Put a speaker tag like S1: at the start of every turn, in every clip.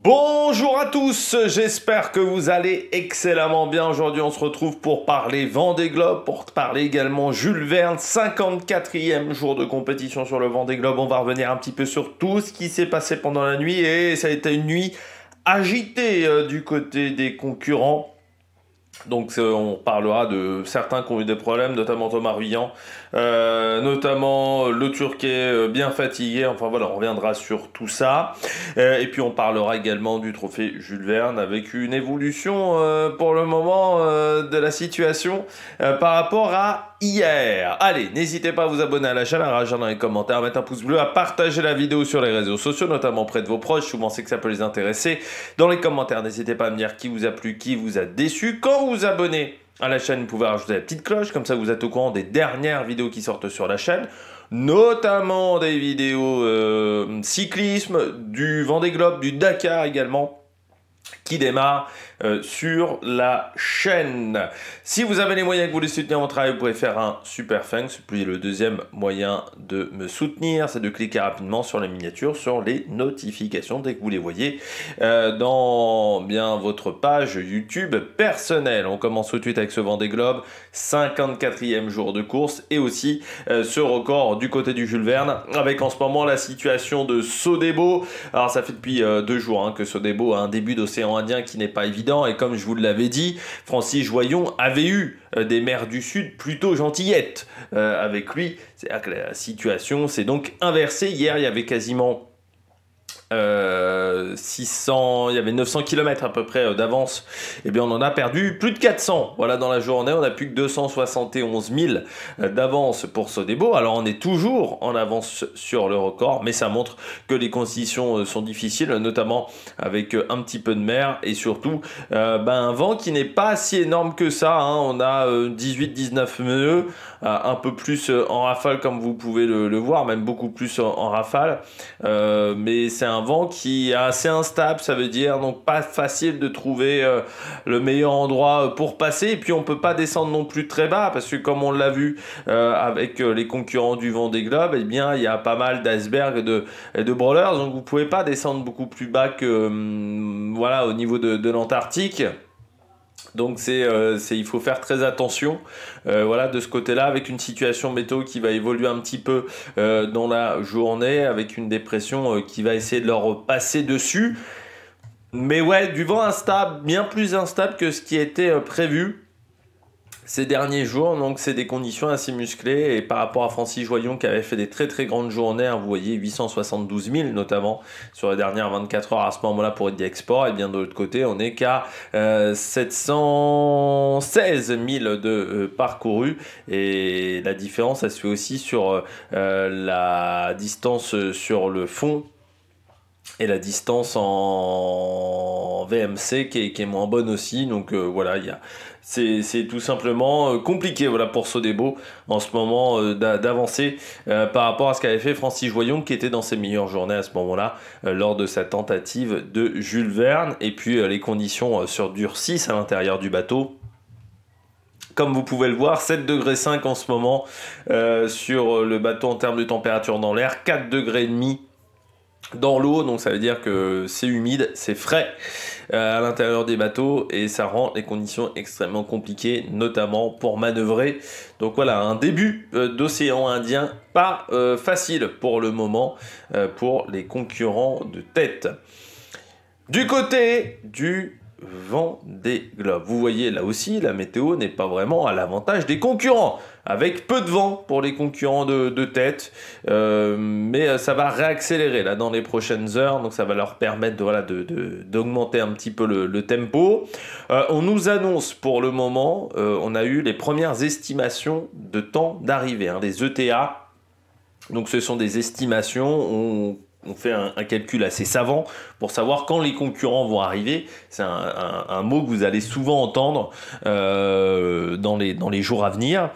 S1: Bonjour à tous, j'espère que vous allez excellemment bien. Aujourd'hui, on se retrouve pour parler Vendée Globe, pour parler également Jules Verne, 54e jour de compétition sur le Vendée Globe. On va revenir un petit peu sur tout ce qui s'est passé pendant la nuit et ça a été une nuit agitée du côté des concurrents. Donc on parlera de certains qui ont eu des problèmes, notamment Thomas Ruyant, notamment le Turquet bien fatigué, enfin voilà, on reviendra sur tout ça. Et puis on parlera également du trophée Jules Verne avec une évolution pour le moment de la situation par rapport à hier. Allez, n'hésitez pas à vous abonner à la chaîne, à réagir dans les commentaires, à mettre un pouce bleu, à partager la vidéo sur les réseaux sociaux, notamment auprès de vos proches, si vous pensez que ça peut les intéresser. Dans les commentaires, n'hésitez pas à me dire qui vous a plu, qui vous a déçu. Quand vous vous abonnez à la chaîne, vous pouvez rajouter la petite cloche, comme ça vous êtes au courant des dernières vidéos qui sortent sur la chaîne, notamment des vidéos cyclisme, du Vendée Globe, du Dakar également, qui démarre sur la chaîne. Si vous avez les moyens que vous voulez soutenir mon travail, vous pouvez faire un super thanks. Puis le deuxième moyen de me soutenir, c'est de cliquer rapidement sur les miniatures, sur les notifications dès que vous les voyez dans bien votre page YouTube personnelle. On commence tout de suite avec ce Vendée Globe, 54e jour de course et aussi ce record du côté du Jules Verne avec en ce moment la situation de Sodebo. Alors ça fait depuis 2 jours que Sodebo a un début d'océan Indien qui n'est pas évident et comme je vous l'avais dit, Francis Joyon avait eu des mers du Sud plutôt gentillettes avec lui. C'est-à-dire que la situation s'est donc inversée. Hier, il y avait quasiment 600, il y avait 900 km à peu près d'avance, et bien on en a perdu plus de 400. Voilà, dans la journée, on n'a plus que 271 000 d'avance pour Sodebo. Alors on est toujours en avance sur le record, mais ça montre que les conditions sont difficiles, notamment avec un petit peu de mer et surtout un vent qui n'est pas si énorme que ça. On a 18-19 nœuds, un peu plus en rafale comme vous pouvez le voir, même beaucoup plus en rafale, mais c'est un vent qui est assez instable, ça veut dire donc pas facile de trouver le meilleur endroit pour passer. Et puis on peut pas descendre non plus très bas parce que comme on l'a vu avec les concurrents du Vendée Globe, eh bien il y a pas mal d'icebergs et de brawlers, donc vous pouvez pas descendre beaucoup plus bas que voilà, au niveau de l'Antarctique. Donc il faut faire très attention voilà, de ce côté-là, avec une situation météo qui va évoluer un petit peu dans la journée, avec une dépression qui va essayer de leur passer dessus. Mais ouais, du vent instable, bien plus instable que ce qui était prévu ces derniers jours, donc c'est des conditions assez musclées. Et par rapport à Francis Joyon qui avait fait des très très grandes journées, vous voyez 872 000 notamment sur les dernières 24 heures à ce moment là pour Eddy Export, et bien de l'autre côté on n'est qu'à 716 000 de parcourus, et la différence elle se fait aussi sur la distance sur le fond et la distance en VMC qui est moins bonne aussi. Donc voilà, c'est tout simplement compliqué voilà, pour Sodebo en ce moment d'avancer par rapport à ce qu'avait fait Francis Joyon qui était dans ses meilleures journées à ce moment-là lors de sa tentative de Jules Verne. Et puis les conditions durcissent à l'intérieur du bateau. Comme vous pouvez le voir, 7,5 degrés en ce moment sur le bateau en termes de température dans l'air, 4,5 degrés dans l'eau, donc ça veut dire que c'est humide, c'est frais à l'intérieur des bateaux et ça rend les conditions extrêmement compliquées, notamment pour manœuvrer. Donc voilà, un début d'océan Indien pas facile pour le moment pour les concurrents de tête. Du côté du Vendée Globe, vous voyez là aussi la météo n'est pas vraiment à l'avantage des concurrents, avec peu de vent pour les concurrents de tête, mais ça va réaccélérer là dans les prochaines heures, donc ça va leur permettre d'augmenter un petit peu le tempo. On nous annonce pour le moment, on a eu les premières estimations de temps d'arrivée, les ETA, donc ce sont des estimations, on fait un calcul assez savant pour savoir quand les concurrents vont arriver. C'est un mot que vous allez souvent entendre dans les jours à venir.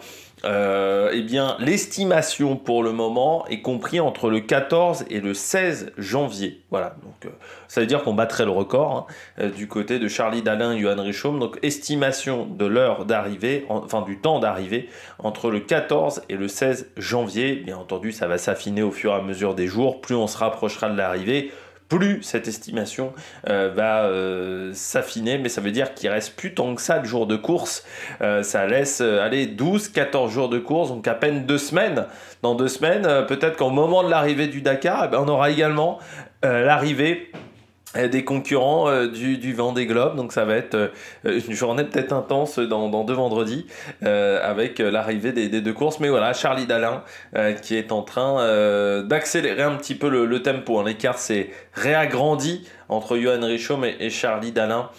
S1: Eh bien, l'estimation pour le moment est compris entre le 14 et le 16 janvier. Voilà, donc ça veut dire qu'on battrait le record du côté de Charlie Dalin et Johan Richomme. Donc, estimation de l'heure d'arrivée, enfin du temps d'arrivée, entre le 14 et le 16 janvier. Bien entendu, ça va s'affiner au fur et à mesure des jours. Plus on se rapprochera de l'arrivée, plus cette estimation va s'affiner, mais ça veut dire qu'il reste plus tant que ça de jours de course. Ça laisse aller 12-14 jours de course, donc à peine 2 semaines. Dans 2 semaines, peut-être qu'au moment de l'arrivée du Dakar, eh ben, on aura également l'arrivée des concurrents du Vendée Globe, donc ça va être une journée peut-être intense dans 2 vendredis avec l'arrivée des 2 courses, mais voilà, Charlie Dalin qui est en train d'accélérer un petit peu le tempo, hein. L'écart s'est réagrandi entre Johan Richomme et Charlie Dalin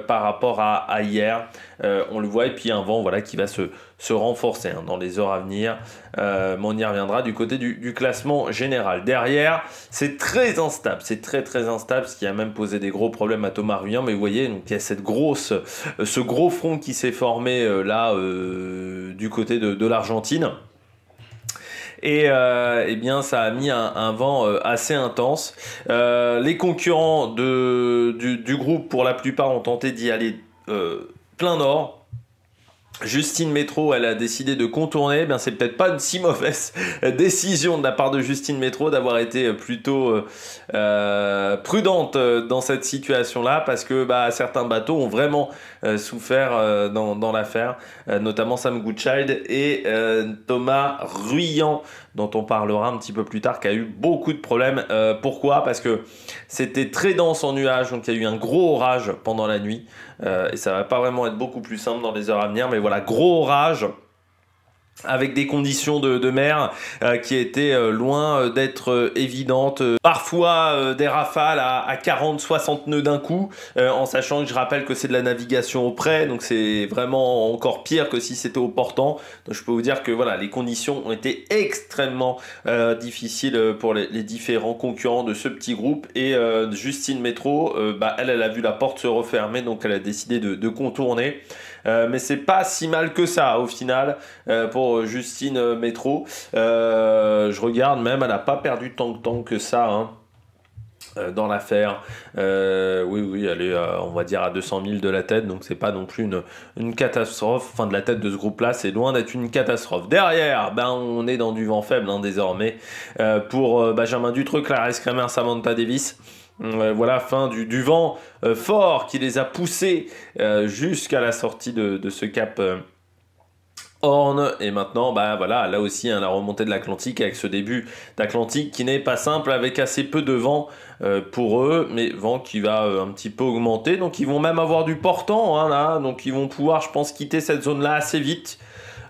S1: par rapport à hier, on le voit, et puis un vent voilà, qui va se renforcer dans les heures à venir, mais on y reviendra du côté du classement général. Derrière, c'est très instable, c'est très instable, ce qui a même posé des gros problèmes à Thomas Ruyant, mais vous voyez, donc il y a ce gros front qui s'est formé là du côté de l'Argentine. Et eh bien ça a mis un vent assez intense. Les concurrents du groupe, pour la plupart, ont tenté d'y aller plein nord. Justine Métro, elle a décidé de contourner. Bien, c'est peut-être pas une si mauvaise décision de la part de Justine Métro d'avoir été plutôt prudente dans cette situation-là, parce que certains bateaux ont vraiment souffert dans l'affaire, notamment Sam Goodchild et Thomas Ruyant, dont on parlera un petit peu plus tard, qui a eu beaucoup de problèmes. Pourquoi ? Parce que c'était très dense en nuages, donc il y a eu un gros orage pendant la nuit, et ça va pas vraiment être beaucoup plus simple dans les heures à venir, mais voilà, gros orage avec des conditions de mer qui étaient loin d'être évidentes. Parfois des rafales à 40-60 nœuds d'un coup, en sachant que je rappelle que c'est de la navigation au près, donc c'est vraiment encore pire que si c'était au portant. Donc je peux vous dire que voilà, les conditions ont été extrêmement difficiles pour les différents concurrents de ce petit groupe, et Justine Métro, elle a vu la porte se refermer, donc elle a décidé de contourner. Mais c'est pas si mal que ça au final pour Justine Métro. Je regarde même, elle n'a pas perdu tant que ça dans l'affaire. Oui, elle est on va dire à 200 000 de la tête, donc c'est pas non plus une catastrophe. Enfin, de la tête de ce groupe-là, c'est loin d'être une catastrophe. Derrière, on est dans du vent faible désormais pour Benjamin Dutreux, Clarisse Kremer, Samantha Davis. Voilà, fin du vent fort qui les a poussés jusqu'à la sortie de ce cap Horn. Et maintenant, voilà, là aussi, la remontée de l'Atlantique, avec ce début d'Atlantique qui n'est pas simple, avec assez peu de vent pour eux, mais vent qui va un petit peu augmenter. Donc ils vont même avoir du portant là, donc ils vont pouvoir, je pense, quitter cette zone-là assez vite.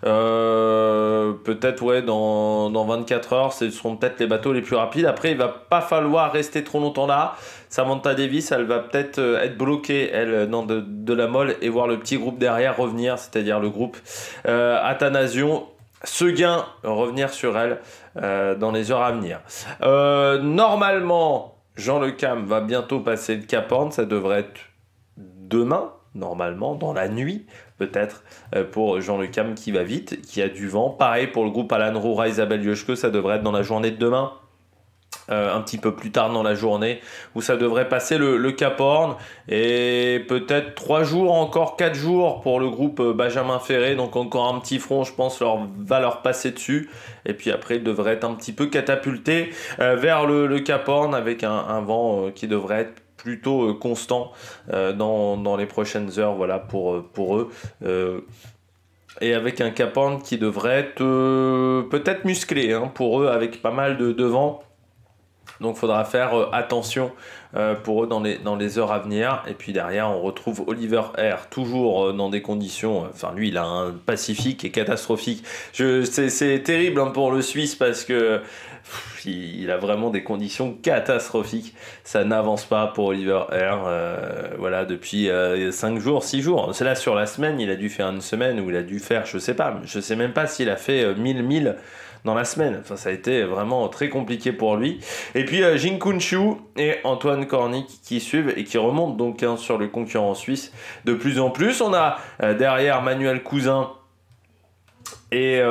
S1: Peut-être dans 24 heures, ce seront peut-être les bateaux les plus rapides. Après, il va pas falloir rester trop longtemps là. Samantha Davis, elle va peut-être être bloquée, elle, dans de la molle, et voir le petit groupe derrière revenir, c'est-à-dire le groupe Athanasio Seguin revenir sur elle dans les heures à venir. Normalement, Jean Le Cam va bientôt passer le Cap Horn, ça devrait être demain, normalement, dans la nuit, peut-être, pour Jean Le Cam qui va vite, qui a du vent. Pareil pour le groupe Alan Roura, Isabelle Yoshke, ça devrait être dans la journée de demain. Un petit peu plus tard dans la journée, où ça devrait passer le Cap Horn, et peut-être 3 jours, encore 4 jours pour le groupe Benjamin Ferré, donc encore un petit front, je pense, va leur passer dessus, et puis après il devrait être un petit peu catapulté vers le Cap Horn, avec un vent qui devrait être plutôt constant dans les prochaines heures, voilà, pour eux. Et avec un Cap Horn qui devrait être peut-être musclé pour eux, avec pas mal de vent. Donc il faudra faire attention pour eux dans les heures à venir. Et puis derrière, on retrouve Oliver Air, toujours dans des conditions... Enfin, lui, il a un Pacifique qui est catastrophique. C'est terrible pour le Suisse, parce que il a vraiment des conditions catastrophiques. Ça n'avance pas pour Oliver Air. Voilà, depuis 5 jours, 6 jours. C'est là, sur la semaine, il a dû faire une semaine où il a dû faire, je sais même pas s'il a fait 1000 milles dans la semaine. Enfin, ça a été vraiment très compliqué pour lui. Et puis Jing Kun-Chiu et Antoine Cornic qui suivent et qui remontent donc sur le concurrent suisse de plus en plus. On a derrière Manuel Cousin et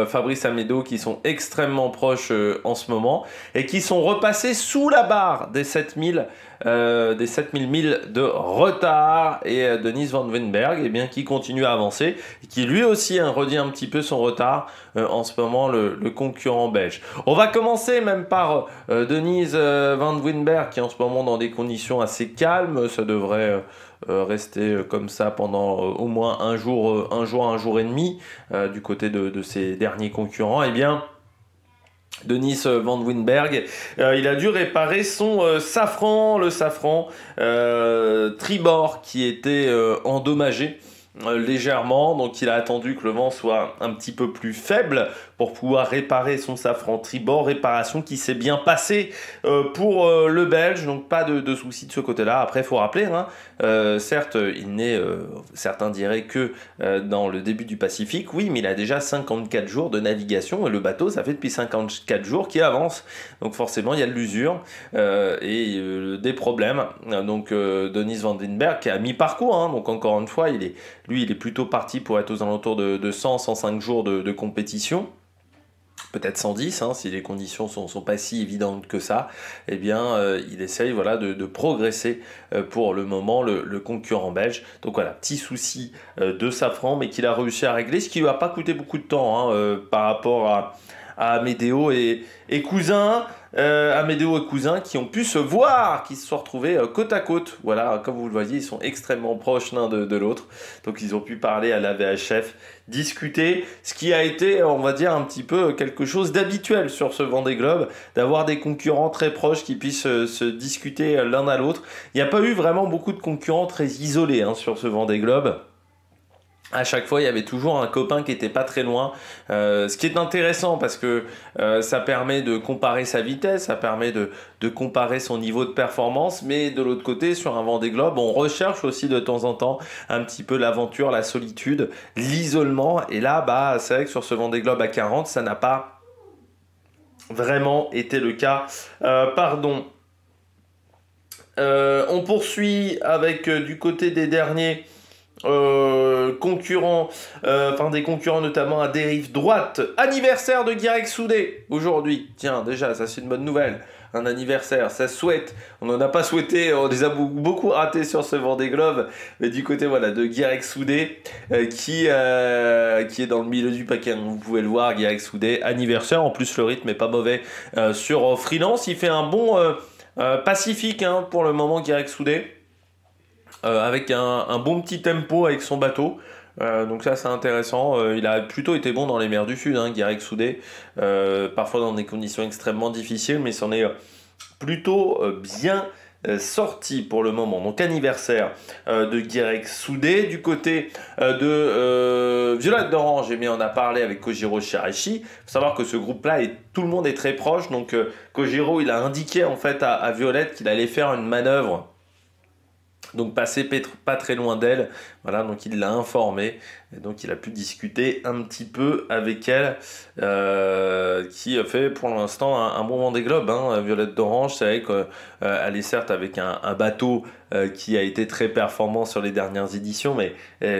S1: Fabrice Amedo qui sont extrêmement proches en ce moment, et qui sont repassés sous la barre des 7000 des 7000 milles de retard. Et Dennis Van Wijnberg, eh bien, qui continue à avancer, et qui lui aussi redit un petit peu son retard en ce moment, le concurrent belge. On va commencer même par Dennis Van Wijnberg, qui est en ce moment dans des conditions assez calmes. Ça devrait rester comme ça pendant au moins un jour et demi du côté de ses derniers concurrents. Eh bien, Dennis Van Wijnberg, il a dû réparer son safran, le safran tribord qui était endommagé légèrement, donc il a attendu que le vent soit un petit peu plus faible pour pouvoir réparer son safran tribord, réparation qui s'est bien passée pour le Belge, donc pas de soucis de ce côté-là. Après, il faut rappeler, hein, certes, il n'est, certains diraient que dans le début du Pacifique, oui, mais il a déjà 54 jours de navigation, et le bateau, ça fait depuis 54 jours qu'il avance, donc forcément, il y a de l'usure et des problèmes. Donc, Dennis Van Wijnberg qui a mi-parcours, hein, donc encore une fois, il est plutôt parti pour être aux alentours de 100-105 jours de compétition. Peut-être 110, hein, si les conditions sont pas si évidentes que ça, eh bien, il essaye voilà, de progresser pour le moment, le concurrent belge. Donc voilà, petit souci de safran, mais qu'il a réussi à régler, ce qui lui a pas coûté beaucoup de temps hein, par rapport à Amedeo et Cousin. Amedeo et Cousin qui ont pu se voir, qui se sont retrouvés côte à côte. Voilà, comme vous le voyez, ils sont extrêmement proches l'un de l'autre. Donc ils ont pu parler à la VHF, discuter, ce qui a été, on va dire, un petit peu quelque chose d'habituel sur ce Vendée Globe, d'avoir des concurrents très proches qui puissent se discuter l'un à l'autre. Il n'y a pas eu vraiment beaucoup de concurrents très isolés hein, sur ce Vendée Globe. À chaque fois, il y avait toujours un copain qui était pas très loin, ce qui est intéressant parce que ça permet de comparer sa vitesse, ça permet de comparer son niveau de performance, mais de l'autre côté, sur un Vendée Globe, on recherche aussi de temps en temps un petit peu l'aventure, la solitude, l'isolement, et là, bah, c'est vrai que sur ce Vendée Globe à 40, ça n'a pas vraiment été le cas. On poursuit avec du côté des derniers concurrents, enfin des concurrents notamment à dérive droite. Anniversaire de Guirec Soudé aujourd'hui. Tiens, déjà, ça c'est une bonne nouvelle. Un anniversaire, ça se souhaite. On n'en a pas souhaité, on les a beaucoup ratés sur ce Vendée Globe, mais du côté voilà de Guirec Soudé qui est dans le milieu du paquet. Vous pouvez le voir, Guirec Soudé, anniversaire. En plus, le rythme est pas mauvais sur freelance. Il fait un bon Pacifique hein, pour le moment, Guirec Soudé. Avec un bon petit tempo avec son bateau. Donc ça c'est intéressant. Il a plutôt été bon dans les mers du Sud, hein, Guirec Soudé. Parfois dans des conditions extrêmement difficiles, mais il s'en est plutôt bien sorti pour le moment. Donc anniversaire de Guirec Soudé. Du côté de Violette d'Orange, eh bien, on a parlé avec Kojiro Shiraishi. Il faut savoir que ce groupe-là, tout le monde est très proche. Donc Kojiro, il a indiqué en fait à Violette qu'il allait faire une manœuvre. Donc passer pas très loin d'elle, voilà, donc il l'a informée, et donc il a pu discuter un petit peu avec elle, qui a fait pour l'instant un bon Vendée Globe, hein, Violette d'Orange. C'est vrai qu'elle est certes avec un bateau qui a été très performant sur les dernières éditions, mais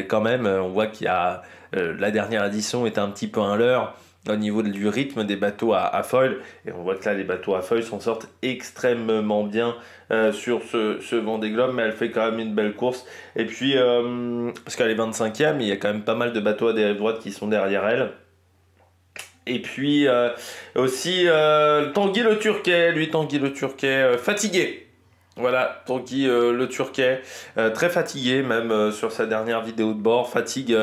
S1: quand même on voit qu'il y a la dernière édition était un petit peu un leurre au niveau du rythme des bateaux à foil, et on voit que là les bateaux à foil s'en sortent extrêmement bien sur ce Vendée Globe, mais elle fait quand même une belle course. Et puis parce qu'elle est 25e, il y a quand même pas mal de bateaux à dérive droite qui sont derrière elle. Et puis aussi Tanguy le Turquet, fatigué. Voilà, Tanguy le Turquet, très fatigué même sur sa dernière vidéo de bord, fatigue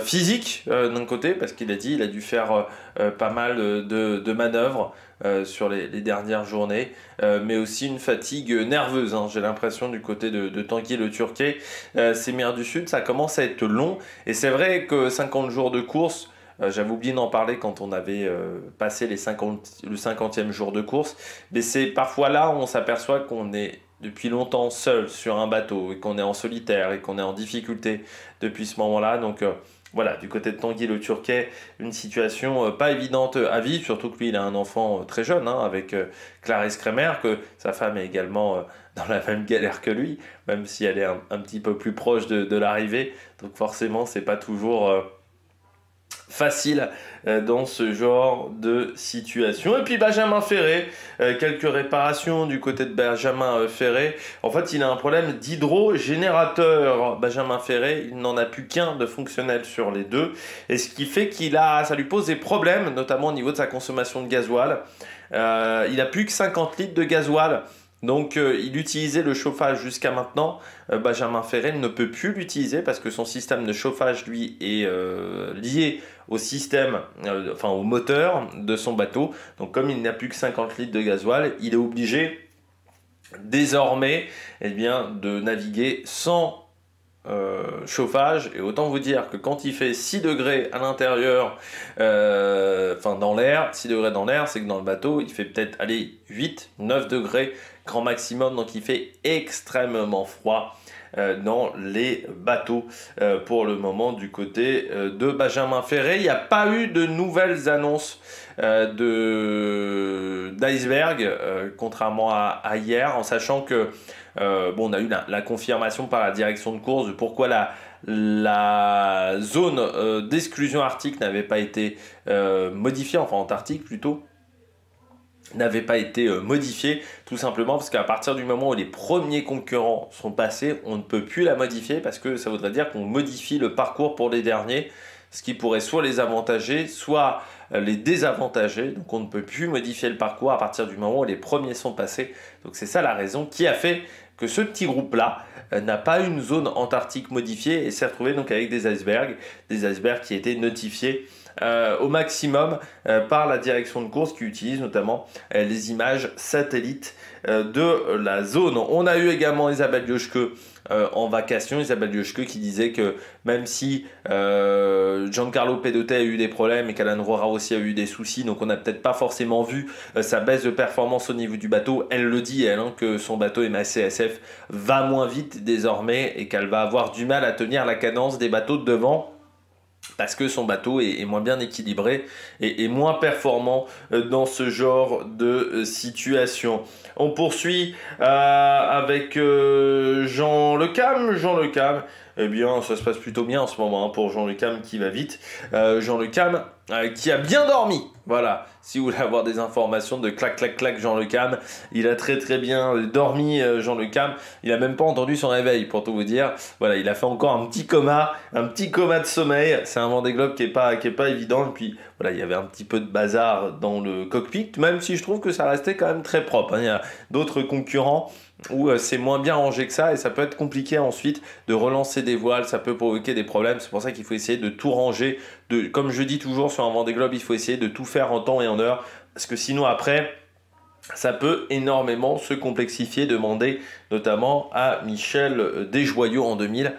S1: physique d'un côté, parce qu'il a dit il a dû faire pas mal de manœuvres sur les dernières journées, mais aussi une fatigue nerveuse, hein, j'ai l'impression du côté de Tanguy le Turquet. Ces mers du Sud, ça commence à être long, et c'est vrai que 50 jours de course, j'avais oublié d'en parler quand on avait passé le 50e jour de course, mais c'est parfois là où on s'aperçoit qu'on est depuis longtemps seul sur un bateau et qu'on est en solitaire et qu'on est en difficulté depuis ce moment-là. Donc voilà, du côté de Tanguy le Turquet, une situation pas évidente à vivre, surtout que lui il a un enfant très jeune hein, avec Clarisse Kremer, que sa femme est également dans la même galère que lui, même si elle est un petit peu plus proche de l'arrivée. Donc forcément c'est pas toujours facile dans ce genre de situation. Et puis Benjamin Ferré, quelques réparations du côté de Benjamin Ferré. En fait, il a un problème d'hydrogénérateur. Benjamin Ferré, il n'en a plus qu'un de fonctionnel sur les deux. Et ce qui fait ça lui pose des problèmes, notamment au niveau de sa consommation de gasoil. Il a plus que 50 litres de gasoil. Donc il utilisait le chauffage jusqu'à maintenant. Benjamin Ferré ne peut plus l'utiliser parce que son système de chauffage lui est lié au système, enfin au moteur de son bateau. Donc comme il n'a plus que 50 litres de gasoil, il est obligé désormais de naviguer sans chauffage. Et autant vous dire que quand il fait 6 degrés à l'intérieur, dans l'air, 6 degrés dans l'air, c'est que dans le bateau, il fait peut-être 8, 9 degrés grand maximum, donc il fait extrêmement froid dans les bateaux pour le moment du côté de Benjamin Ferré. Il n'y a pas eu de nouvelles annonces d'iceberg, contrairement à hier, en sachant que on a eu la confirmation par la direction de course de pourquoi la zone d'exclusion arctique n'avait pas été modifiée, enfin antarctique plutôt, n'avait pas été modifiée, tout simplement parce qu'à partir du moment où les premiers concurrents sont passés, on ne peut plus la modifier parce que ça voudrait dire qu'on modifie le parcours pour les derniers, ce qui pourrait soit les avantager, soit les désavantager. Donc on ne peut plus modifier le parcours à partir du moment où les premiers sont passés. Donc c'est ça la raison qui a fait que ce petit groupe-là n'a pas une zone antarctique modifiée et s'est retrouvé donc avec des icebergs qui étaient notifiés au maximum par la direction de course qui utilise notamment les images satellites de la zone. On a eu également Isabelle Yoshke en vacation, Isabelle Yoshke qui disait que même si Giancarlo Pedotet a eu des problèmes et qu'Alan Rohra aussi a eu des soucis, donc on n'a peut-être pas forcément vu sa baisse de performance au niveau du bateau, elle le dit elle, que son bateau MACSF va moins vite désormais et qu'elle va avoir du mal à tenir la cadence des bateaux de devant, parce que son bateau est moins bien équilibré et moins performant dans ce genre de situation. On poursuit avec Jean Le Cam. Jean Le Cam, eh bien ça se passe plutôt bien en ce moment pour Jean Le Cam qui va vite. Jean Le Cam qui a bien dormi. Voilà, si vous voulez avoir des informations de clac clac clac Jean Le Cam, il a très très bien dormi Jean Le Cam, il a même pas entendu son réveil pour tout vous dire. Voilà, il a fait encore un petit coma de sommeil. C'est un Vendée Globe qui est pas évident et puis voilà, il y avait un petit peu de bazar dans le cockpit, même si je trouve que ça restait quand même très propre. Il y a d'autres concurrents où c'est moins bien rangé que ça et ça peut être compliqué ensuite de relancer des voiles, ça peut provoquer des problèmes. C'est pour ça qu'il faut essayer de tout ranger, comme je dis toujours sur un Vendée Globe, il faut essayer de tout faire en temps et en heure parce que sinon après ça peut énormément se complexifier. Demander notamment à Michel Desjoyaux en 2000,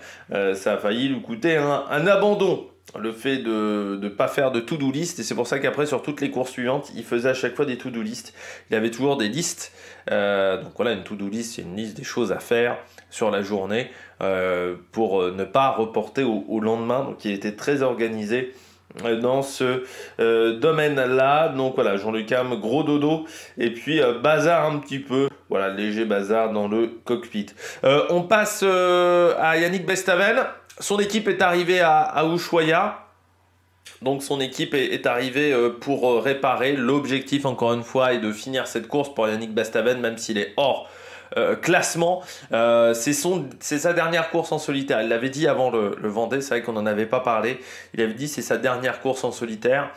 S1: ça a failli lui coûter un abandon. Le fait de ne pas faire de to-do list, et c'est pour ça qu'après sur toutes les courses suivantes il faisait à chaque fois des to-do list, il avait toujours des listes, donc voilà, une to-do list c'est une liste des choses à faire sur la journée pour ne pas reporter au lendemain, donc il était très organisé dans ce domaine-là. Donc voilà, Jean Le Cam, gros dodo, et puis bazar un petit peu, voilà, léger bazar dans le cockpit. On passe à Yannick Bestaven. Son équipe est arrivée à Ushuaia. Donc son équipe est arrivée pour réparer. L'objectif encore une fois est de finir cette course pour Yannick Bestaven, même s'il est hors classement. C'est sa dernière course en solitaire. Il l'avait dit avant le Vendée, c'est vrai qu'on n'en avait pas parlé. Il avait dit c'est sa dernière course en solitaire.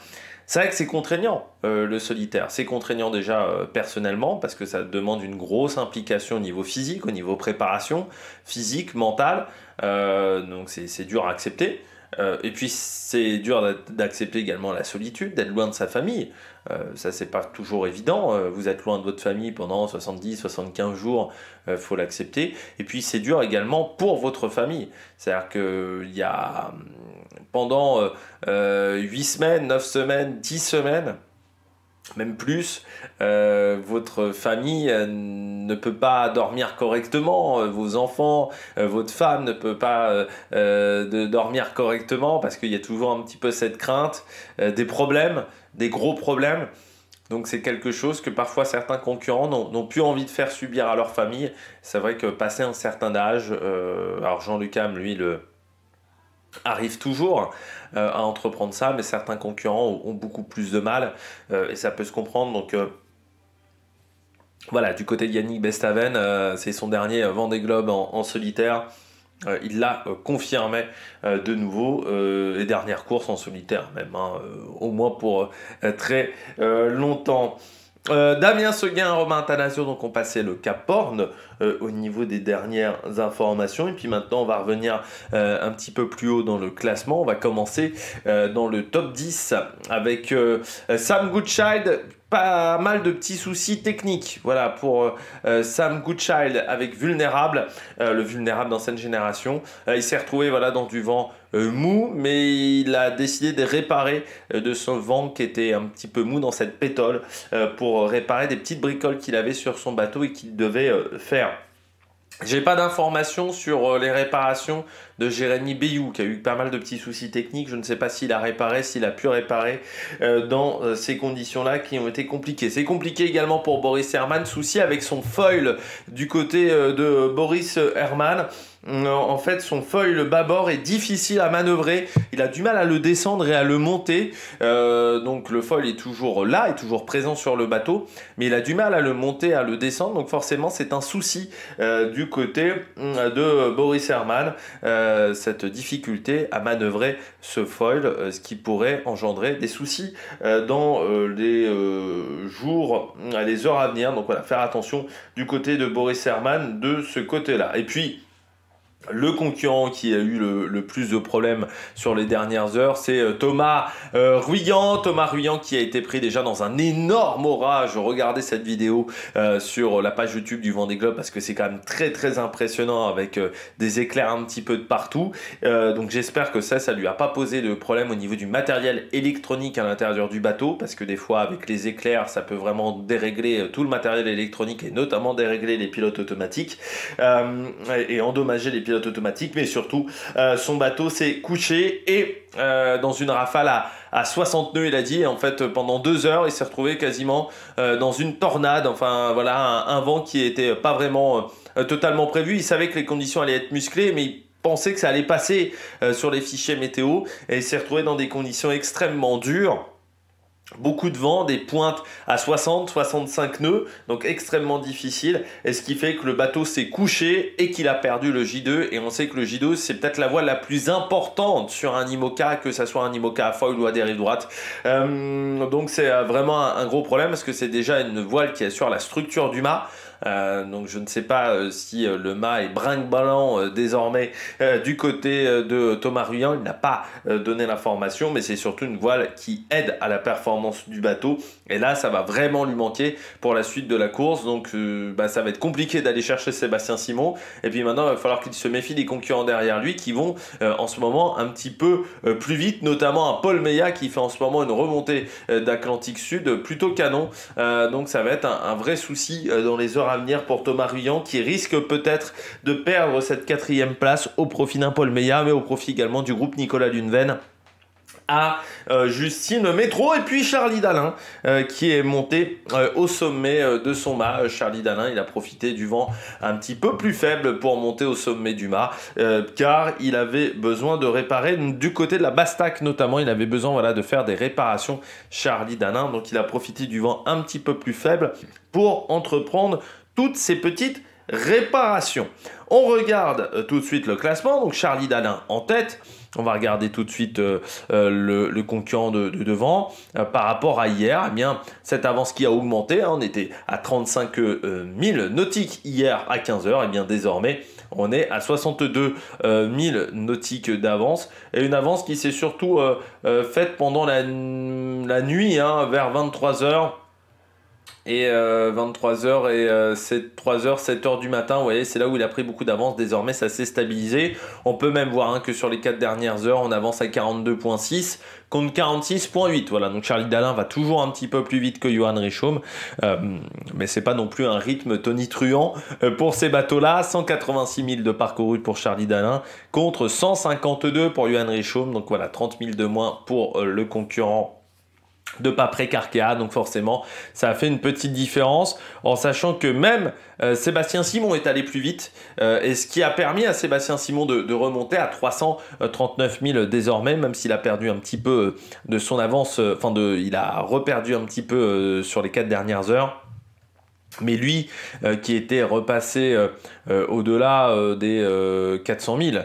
S1: C'est vrai que c'est contraignant le solitaire. C'est contraignant déjà personnellement parce que ça demande une grosse implication au niveau physique, au niveau préparation physique, mentale. Donc c'est dur à accepter. Et puis c'est dur d'accepter également la solitude, d'être loin de sa famille. Ça c'est pas toujours évident. Vous êtes loin de votre famille pendant 70-75 jours, faut l'accepter. Et puis c'est dur également pour votre famille. C'est-à-dire qu'il y a pendant 8 semaines, 9 semaines, 10 semaines, même plus, votre famille ne peut pas dormir correctement, vos enfants, votre femme ne peut pas dormir correctement parce qu'il y a toujours un petit peu cette crainte, des problèmes, des gros problèmes. Donc c'est quelque chose que parfois certains concurrents n'ont plus envie de faire subir à leur famille. C'est vrai que passé un certain âge, alors Jean Le Cam, lui, arrive toujours à entreprendre ça, mais certains concurrents ont beaucoup plus de mal et ça peut se comprendre. Donc voilà, du côté de Yannick Bestaven, c'est son dernier Vendée Globe en solitaire. Il l'a confirmé de nouveau, les dernières courses en solitaire même, hein, au moins pour très longtemps. Damien Seguin, Romain Attanasio, donc on passait le Cap Horn au niveau des dernières informations. Et puis maintenant, on va revenir un petit peu plus haut dans le classement. On va commencer dans le top 10 avec Sam Goodchild. Pas mal de petits soucis techniques, voilà, pour Sam Goodchild avec Vulnérable, le Vulnérable d'ancienne génération. Il s'est retrouvé voilà, dans du vent mou, mais il a décidé de réparer de son vent qui était un petit peu mou dans cette pétole pour réparer des petites bricoles qu'il avait sur son bateau et qu'il devait faire. J'ai pas d'informations sur les réparations de Jérémy Bayou qui a eu pas mal de petits soucis techniques. Je ne sais pas s'il a réparé, s'il a pu réparer dans ces conditions-là qui ont été compliquées. C'est compliqué également pour Boris Herrmann. Souci avec son foil du côté de Boris Herrmann. En fait, son foil bâbord est difficile à manœuvrer. Il a du mal à le descendre et à le monter. Donc le foil est toujours là, est toujours présent sur le bateau, mais il a du mal à le monter, à le descendre. Donc forcément, c'est un souci du côté de Boris Herrmann, cette difficulté à manœuvrer ce foil, ce qui pourrait engendrer des soucis dans les jours, les heures à venir. Donc voilà, faire attention du côté de Boris Herrmann de ce côté-là. Et puis, le concurrent qui a eu le plus de problèmes sur les dernières heures, c'est Thomas Ruyant. Thomas Ruyant qui a été pris déjà dans un énorme orage. Regardez cette vidéo sur la page YouTube du Vendée Globe parce que c'est quand même très très impressionnant avec des éclairs un petit peu de partout. Donc j'espère que ça lui a pas posé de problème au niveau du matériel électronique à l'intérieur du bateau parce que des fois avec les éclairs ça peut vraiment dérégler tout le matériel électronique et notamment dérégler les pilotes automatiques et endommager les pilotes automatique, mais surtout son bateau s'est couché et dans une rafale à 60 nœuds, il a dit, en fait pendant 2 heures il s'est retrouvé quasiment dans une tornade, enfin voilà un vent qui était pas vraiment totalement prévu. Il savait que les conditions allaient être musclées, mais il pensait que ça allait passer sur les fichiers météo et il s'est retrouvé dans des conditions extrêmement dures. Beaucoup de vent, des pointes à 60-65 nœuds, donc extrêmement difficile, et ce qui fait que le bateau s'est couché et qu'il a perdu le J2, et on sait que le J2 c'est peut-être la voile la plus importante sur un IMOCA, que ça soit un IMOCA à foil ou à dérive droite, donc c'est vraiment un gros problème parce que c'est déjà une voile qui assure la structure du mât. Donc je ne sais pas si le mât est brinque-ballant désormais du côté de Thomas Ruyant. Il n'a pas donné l'information, mais c'est surtout une voile qui aide à la performance du bateau. Et là, ça va vraiment lui manquer pour la suite de la course. Donc ça va être compliqué d'aller chercher Sébastien Simon. Et puis maintenant, il va falloir qu'il se méfie des concurrents derrière lui qui vont en ce moment un petit peu plus vite, notamment un Paul Meillat qui fait en ce moment une remontée d'Atlantique Sud plutôt canon. Donc ça va être un vrai souci dans les heures à venir pour Thomas Ruyant qui risque peut-être de perdre cette 4e place au profit d'un Paul Meillat, mais au profit également du groupe Nicolas Luneven à Justine Métro. Et puis Charlie Dalin qui est monté au sommet de son mât. Charlie Dalin, il a profité du vent un petit peu plus faible pour monter au sommet du mât car il avait besoin de réparer du côté de la Bastac notamment. Il avait besoin voilà, de faire des réparations, Charlie Dalin, donc il a profité du vent un petit peu plus faible pour entreprendre toutes ces petites réparations. On regarde tout de suite le classement. Donc Charlie Dalin en tête. On va regarder tout de suite le concurrent de devant. Par rapport à hier, eh bien, cette avance qui a augmenté, hein, on était à 35 000 nautiques hier à 15h, et bien désormais on est à 62 000 nautiques d'avance. Et une avance qui s'est surtout faite pendant la nuit, hein, vers 23h. Et 23h et 3h, 7h du matin, vous voyez, c'est là où il a pris beaucoup d'avance. Désormais, ça s'est stabilisé. On peut même voir hein, que sur les 4 dernières heures, on avance à 42,6 contre 46,8. Voilà, donc Charlie Dalin va toujours un petit peu plus vite que Johan Richomme. Mais c'est pas non plus un rythme tonitruant pour ces bateaux-là. 186 000 de parcouru pour Charlie Dalin contre 152 pour Johan Richomme. Donc voilà, 30 000 de moins pour le concurrent de Paprec Arkea, donc forcément ça a fait une petite différence, en sachant que même Sébastien Simon est allé plus vite, et ce qui a permis à Sébastien Simon de remonter à 339 000 désormais, même s'il a perdu un petit peu de son avance, il a reperdu un petit peu sur les 4 dernières heures. Mais lui, qui était repassé au-delà des 400 000,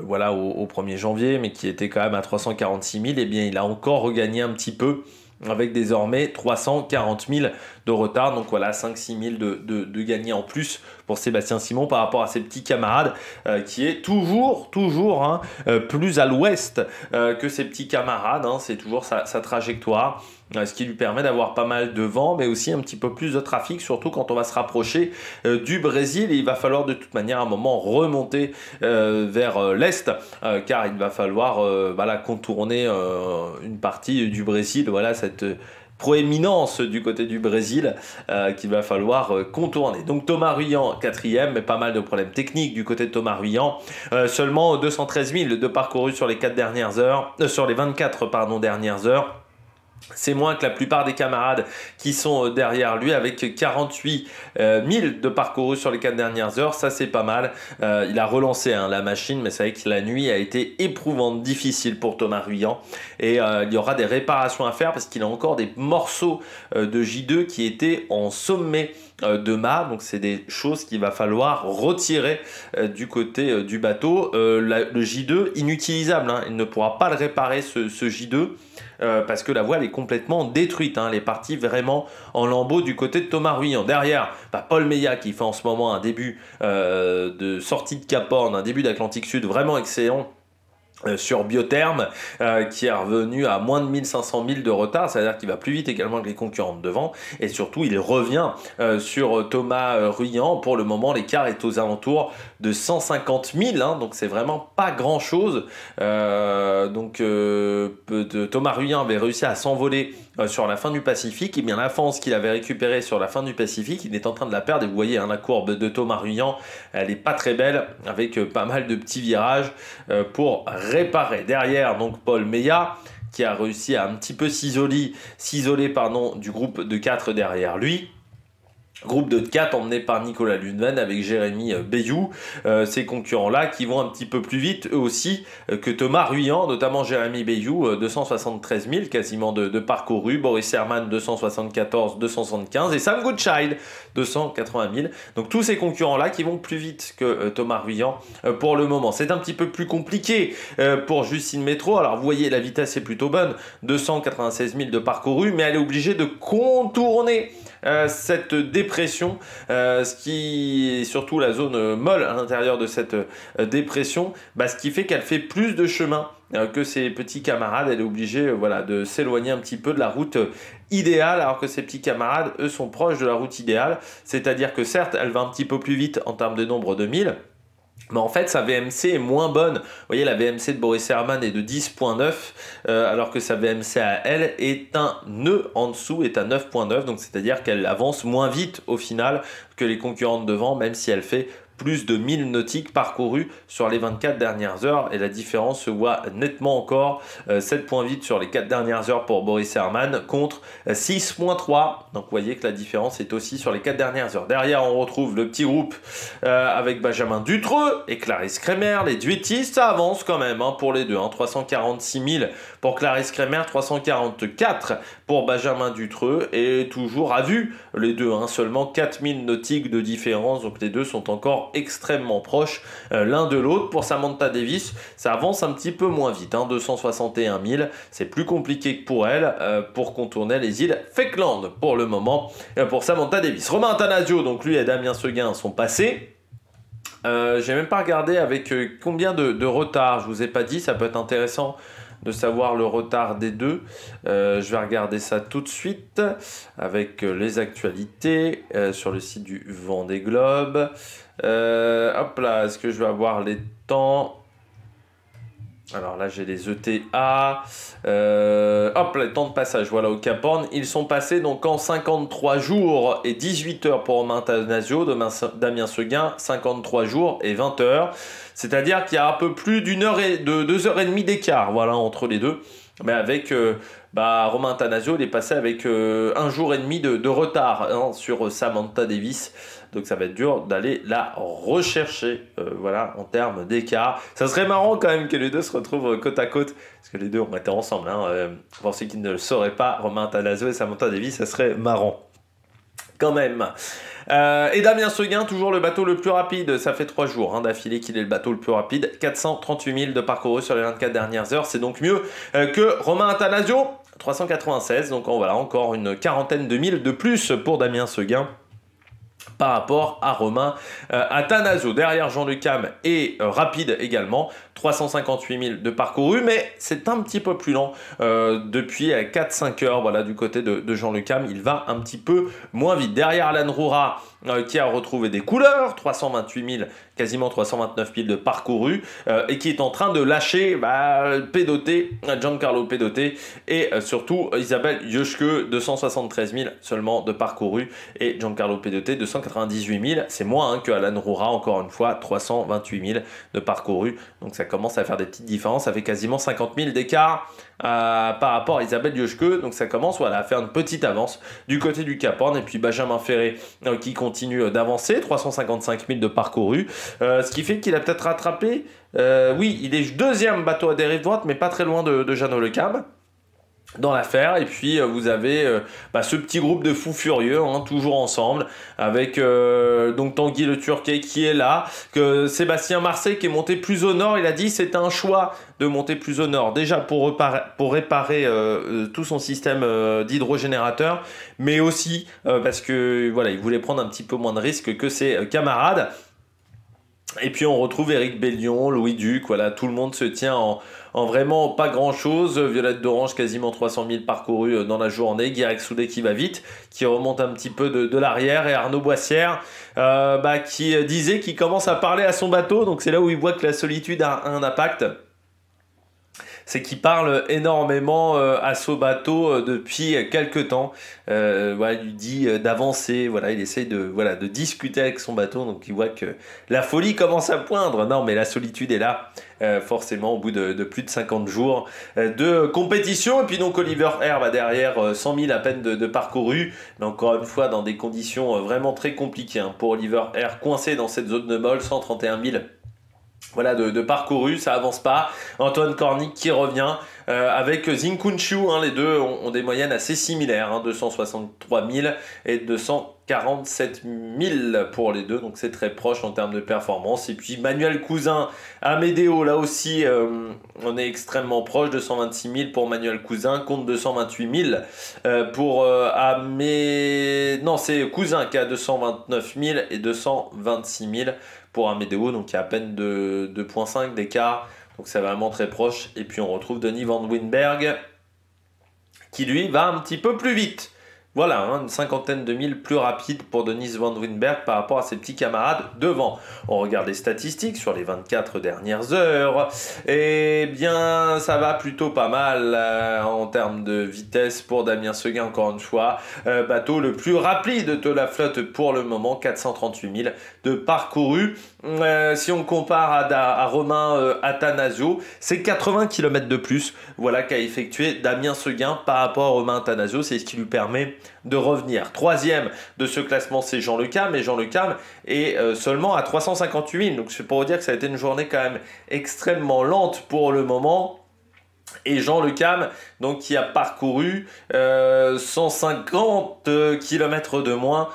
S1: voilà, au 1er janvier, mais qui était quand même à 346 000, eh bien, il a encore regagné un petit peu, avec désormais 340 000 de retard. Donc voilà, 5-6 000 de gagné en plus pour Sébastien Simon par rapport à ses petits camarades, qui est toujours hein, plus à l'ouest que ses petits camarades. Hein, c'est toujours sa trajectoire. Ce qui lui permet d'avoir pas mal de vent, mais aussi un petit peu plus de trafic, surtout quand on va se rapprocher du Brésil. Et il va falloir de toute manière à un moment remonter vers l'est, car il va falloir contourner une partie du Brésil. Voilà cette proéminence du côté du Brésil qu'il va falloir contourner. Donc Thomas Ruyant 4e, mais pas mal de problèmes techniques du côté de Thomas Ruyant. Seulement 213 000 de parcouru sur les 4 dernières heures, sur les 24 dernières heures. C'est moins que la plupart des camarades qui sont derrière lui, avec 48 000 de parcouru sur les 4 dernières heures. Ça, c'est pas mal. Il a relancé la machine, mais c'est vrai que la nuit a été éprouvante, difficile pour Thomas Ruyant. Et il y aura des réparations à faire parce qu'il a encore des morceaux de J2 qui étaient en sommet de mât. Donc, c'est des choses qu'il va falloir retirer du côté du bateau. Le J2, inutilisable. Hein. Il ne pourra pas le réparer, ce J2. Parce que la voile est complètement détruite, hein, elle est partie vraiment en lambeaux du côté de Thomas Ruyant. Derrière, Paul Meillat qui fait en ce moment un début de sortie de Cap Horn, un début d'Atlantique Sud vraiment excellent. Sur Biotherme, qui est revenu à moins de 1500 000 de retard, c'est-à-dire qu'il va plus vite également que les concurrents de devant, et surtout il revient sur Thomas Ruyant. Pour le moment, l'écart est aux alentours de 150 000, hein, donc c'est vraiment pas grand-chose. Thomas Ruyant avait réussi à s'envoler sur la fin du Pacifique, et bien l'avance qu'il avait récupérée sur la fin du Pacifique, il est en train de la perdre. Et vous voyez, hein, la courbe de Thomas Ruyant, elle est pas très belle, avec pas mal de petits virages pour réparer. Derrière, donc Paul Meillat, qui a réussi à un petit peu s'isoler du groupe de 4 derrière lui. Groupe de 4 emmené par Nicolas Lundven avec Jérémy Bayou, ces concurrents-là qui vont un petit peu plus vite eux aussi que Thomas Ruyant, notamment Jérémy Bayou, 273 000 quasiment de parcouru, Boris Herman 274, 275 et Sam Goodchild 280 000. Donc tous ces concurrents-là qui vont plus vite que Thomas Ruyant pour le moment. C'est un petit peu plus compliqué pour Justine Métro. Alors vous voyez, la vitesse est plutôt bonne, 296 000 de parcouru, mais elle est obligée de contourner cette dépression, ce qui est surtout la zone molle à l'intérieur de cette dépression, ce qui fait qu'elle fait plus de chemin que ses petits camarades. Elle est obligée de s'éloigner un petit peu de la route idéale, alors que ses petits camarades, eux, sont proches de la route idéale. C'est-à-dire que certes, elle va un petit peu plus vite en termes de nombre de milles, mais en fait, sa VMC est moins bonne. Vous voyez, la VMC de Boris Herman est de 10.9, alors que sa VMC à elle est un nœud en dessous, est à 9.9. Donc, c'est-à-dire qu'elle avance moins vite au final que les concurrentes devant, même si elle fait plus de 1000 nautiques parcourus sur les 24 dernières heures. Et la différence se voit nettement encore. 7 points vides sur les 4 dernières heures pour Boris Herman contre 6.3. Donc vous voyez que la différence est aussi sur les 4 dernières heures. Derrière, on retrouve le petit groupe avec Benjamin Dutreux et Clarisse Kremer. Les duettistes, ça avance quand même pour les deux. 346 000 pour Clarisse Kremer, 344 pour Benjamin Dutreux. Et toujours à vue, les deux. Seulement 4000 nautiques de différence. Donc les deux sont encore extrêmement proches l'un de l'autre. Pour Samantha Davis, ça avance un petit peu moins vite, 261 000. C'est plus compliqué que pour elle pour contourner les îles Falkland pour le moment pour Samantha Davis. Romain Attanasio, donc lui et Damien Seguin sont passés. J'ai même pas regardé avec combien de retard. Je vous ai pas dit, ça peut être intéressant de savoir le retard des deux. Je vais regarder ça tout de suite avec les actualités sur le site du Vendée Globe. Hop là, est-ce que je vais avoir les temps? Alors là, j'ai les ETA. Hop, les temps de passage, voilà, au Cap Horn. Ils sont passés donc en 53 jours et 18 heures pour Romain Attanasio, Damien Seguin, 53 jours et 20 heures. C'est-à-dire qu'il y a un peu plus d'une heure et de 2 heures et demie d'écart, voilà, entre les deux. Mais avec Romain Attanasio, il est passé avec 1 jour et demi de retard hein, sur Samantha Davis. Donc ça va être dur d'aller la rechercher voilà, en termes d'écart. Ça serait marrant quand même que les deux se retrouvent côte à côte. Parce que les deux ont été ensemble. Hein, pour ceux qui ne le sauraient pas, Romain Attanasio et Samantha Davis, ça serait marrant. Quand même. Et Damien Seguin, toujours le bateau le plus rapide. Ça fait 3 jours hein, d'affilée qu'il est le bateau le plus rapide. 438 000 de parcouru sur les 24 dernières heures. C'est donc mieux que Romain Attanasio. 396. Donc voilà, encore une quarantaine de milles de plus pour Damien Seguin par rapport à Romain Attanasio. Derrière Jean-Luc Ham est rapide également, 358 000 de parcouru, mais c'est un petit peu plus lent depuis 4-5 heures. Voilà, du côté de Jean-Luc Ham, il va un petit peu moins vite. Derrière Alan Roura, qui a retrouvé des couleurs, 328 000, quasiment 329 000 de parcouru, et qui est en train de lâcher Pedoté, Giancarlo Pedoté, et surtout Isabelle Iochke, 273 000 seulement de parcouru, et Giancarlo Pedoté, 298 000, c'est moins que Alan Roura, encore une fois, 328 000 de parcouru, donc ça commence à faire des petites différences, ça fait quasiment 50 000 d'écart par rapport à Isabelle Iochke, donc ça commence à faire une petite avance du côté du Cap Horn, et puis Benjamin Ferré qui continue d'avancer, 355 000 de parcouru, ce qui fait qu'il a peut-être rattrapé, oui, il est deuxième bateau à dérive droite, mais pas très loin de Jeannot Le Cam dans l'affaire. Et puis vous avez ce petit groupe de fous furieux hein, toujours ensemble avec donc Tanguy Le Turquet qui est là, que Sébastien Marseille qui est monté plus au nord. Il a dit c'est un choix de monter plus au nord, déjà pour réparer tout son système d'hydrogénérateur, mais aussi parce que voilà, il voulait prendre un petit peu moins de risques que ses camarades. Et puis on retrouve Éric Bellion, Louis Duc, voilà, tout le monde se tient en vraiment pas grand chose. Violette d'Orange, quasiment 300 000 parcourus dans la journée. Guirec Soudé qui va vite, qui remonte un petit peu de l'arrière. Et Arnaud Boissière qui disait qu'il commence à parler à son bateau. Donc c'est là où il voit que la solitude a un impact. C'est qu'il parle énormément à son bateau depuis quelques temps. Voilà, il lui dit d'avancer, voilà, il essaye de discuter avec son bateau, donc il voit que la folie commence à poindre. Non, mais la solitude est là, forcément, au bout de plus de 50 jours de compétition. Et puis donc Oliver Air va derrière 100 000 à peine de parcouru, mais encore une fois dans des conditions vraiment très compliquées hein, pour Oliver Air, coincé dans cette zone de molle, 131 000. Voilà, de parcouru, ça avance pas. Antoine Cornic qui revient avec Zinkunchu, hein, les deux ont des moyennes assez similaires, hein, 263 000 et 247 000 pour les deux, donc c'est très proche en termes de performance. Et puis Manuel Cousin à Médéo, là aussi on est extrêmement proche, 226 000 pour Manuel Cousin, contre 228 000 pour non, c'est Cousin qui a 229 000 et 226 000 pour Amédéo, donc il y a à peine 2,5 d'écart, donc c'est vraiment très proche. Et puis on retrouve Denis Van Winberg qui lui va un petit peu plus vite. Voilà, hein, une cinquantaine de milles plus rapide pour Denis Van Winberg par rapport à ses petits camarades devant. On regarde les statistiques sur les 24 dernières heures. Eh bien, ça va plutôt pas mal en termes de vitesse pour Damien Seguin, encore une fois. Bateau le plus rapide de la flotte pour le moment, 438 000 de parcouru. Si on compare à Romain Attanasio, c'est 80 km de plus voilà, qu'a effectué Damien Seguin par rapport à Romain Attanasio. C'est ce qui lui permet de revenir. Troisième de ce classement, c'est Jean Le Cam, et Jean Le Cam est seulement à 358 000. Donc c'est pour vous dire que ça a été une journée quand même extrêmement lente pour le moment. Et Jean Le Cam, donc, qui a parcouru 150 km de moins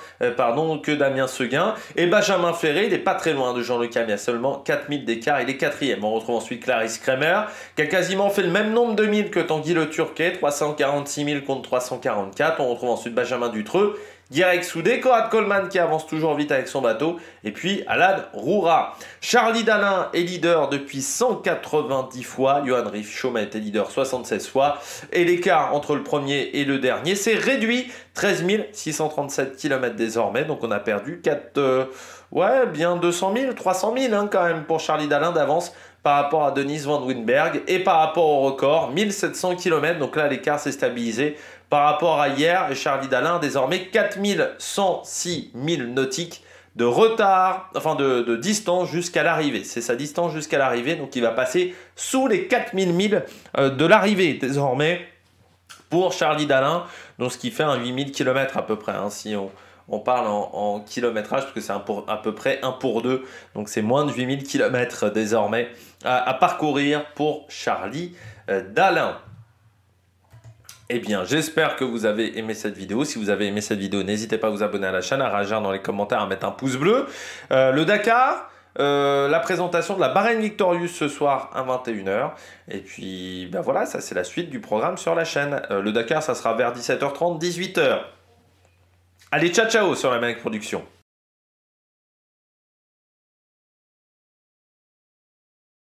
S1: que Damien Seguin. Et Benjamin Ferré, il n'est pas très loin de Jean Le Cam, il y a seulement 4000 d'écart, il est quatrième. On retrouve ensuite Clarisse Kremer, qui a quasiment fait le même nombre de milles que Tanguy Le Turquet, 346 000 contre 344. On retrouve ensuite Benjamin Dutreux, Guirec Soudé, Conrad Coleman qui avance toujours vite avec son bateau, et puis Alan Roura. Charlie Dalin est leader depuis 190 fois, Johan Riffchaum a été leader 76 fois, et l'écart entre le premier et le dernier s'est réduit, 13 637 km désormais, donc on a perdu 200 000, 300 000 hein, quand même pour Charlie Dalin d'avance par rapport à Denis Van Winberg, et par rapport au record, 1700 km, donc là l'écart s'est stabilisé par rapport à hier, et Charlie Dalin désormais 4106 000 nautiques de retard, enfin de distance jusqu'à l'arrivée. C'est sa distance jusqu'à l'arrivée, donc il va passer sous les 4000 milles de l'arrivée désormais pour Charlie Dalin, donc ce qui fait un 8000 km à peu près, hein, si on parle en kilométrage, parce que c'est à peu près 1 pour 2, donc c'est moins de 8000 km désormais à parcourir pour Charlie Dalin. Eh bien, j'espère que vous avez aimé cette vidéo. Si vous avez aimé cette vidéo, n'hésitez pas à vous abonner à la chaîne, à réagir dans les commentaires, à mettre un pouce bleu. Le Dakar, la présentation de la Bahrain Victorious ce soir à 21h. Et puis, ben voilà, ça c'est la suite du programme sur la chaîne. Le Dakar, ça sera vers 17h30, 18h. Allez, ciao ciao sur la Mec Production.